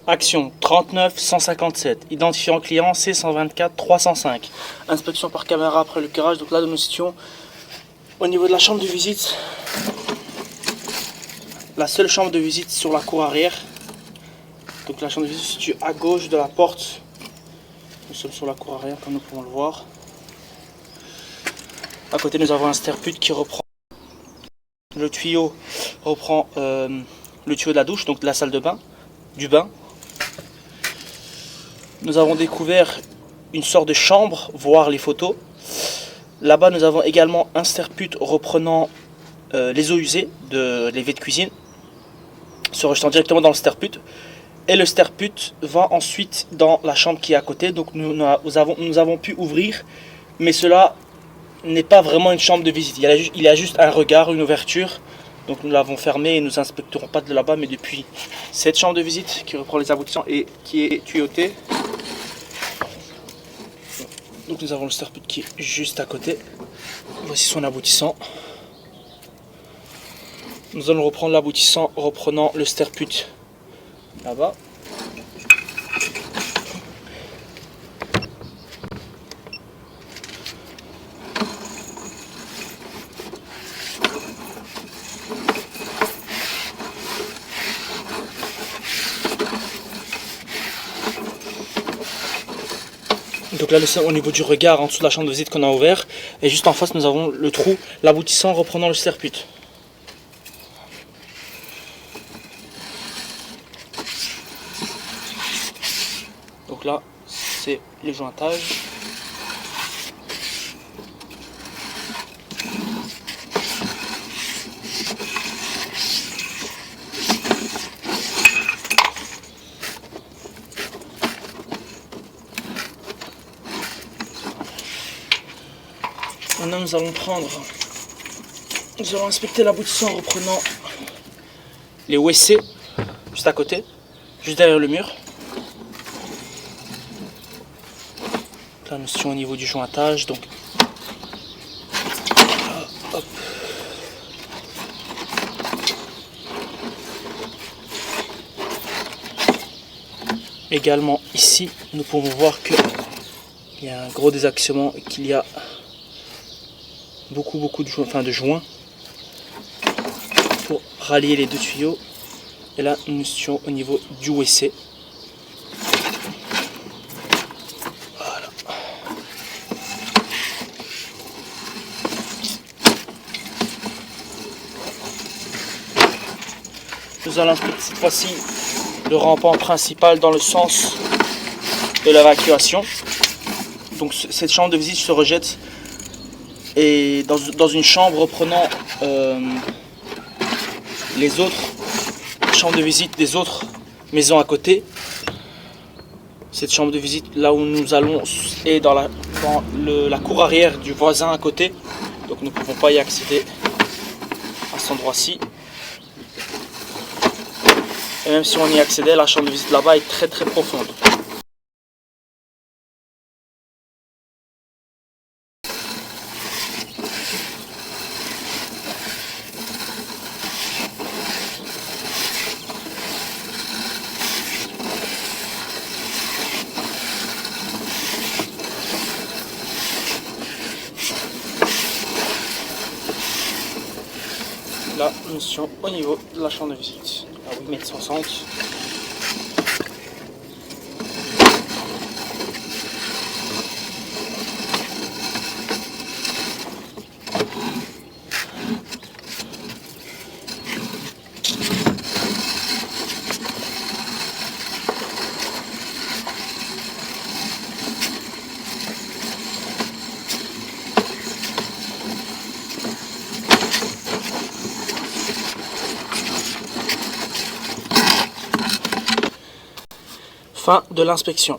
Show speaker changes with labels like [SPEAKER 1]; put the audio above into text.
[SPEAKER 1] Action 39 157. Identifiant client C124 305. Inspection par caméra après le garage. Donc là, nous nous situons au niveau de la chambre de visite. La seule chambre de visite sur la cour arrière. Donc la chambre de visite se situe à gauche de la porte. Nous sommes sur la cour arrière comme nous pouvons le voir. À côté, nous avons un sterput qui reprend. Le tuyau reprend le tuyau de la douche, donc de la salle de bain, du bain. Nous avons découvert une sorte de chambre, voire les photos. Là-bas, nous avons également un sterput reprenant les eaux usées, les vets de cuisine, se rejetant directement dans le sterput. Et le sterput va ensuite dans la chambre qui est à côté. Donc nous avons pu ouvrir, mais cela n'est pas vraiment une chambre de visite. Il y a juste un regard, une ouverture. Donc nous l'avons fermé et nous inspecterons pas de là-bas, mais depuis cette chambre de visite qui reprend les aboutissants et qui est tuyautée. Donc nous avons le sterput qui est juste à côté. Voici son aboutissant. Nous allons reprendre l'aboutissant reprenant le sterput là-bas. Donc là, au niveau du regard, en dessous de la chambre de visite qu'on a ouvert, et juste en face, nous avons le trou, l'aboutissant reprenant le sterput. Donc là, c'est le jointage. Maintenant, nous allons inspecter l'aboutissant en reprenant les WC juste à côté, juste derrière le mur. Là, nous sommes au niveau du jointage, donc hop. Également ici, nous pouvons voir qu'il y a un gros désaxement et qu'il y a beaucoup de joints pour rallier les deux tuyaux. Et là, nous sommes au niveau du WC. Voilà. Nous allons inspecter cette fois-ci le rampant principal dans le sens de l'évacuation. Donc cette chambre de visite se rejette et dans une chambre reprenant les autres chambres de visite des autres maisons à côté. Cette chambre de visite, là où nous allons, est dans la cour arrière du voisin à côté. Donc nous ne pouvons pas y accéder à cet endroit-ci. Et même si on y accédait, la chambre de visite là-bas est très profonde. Là, nous sommes au niveau de la chambre de visite, à 8,60 m. Fin de l'inspection.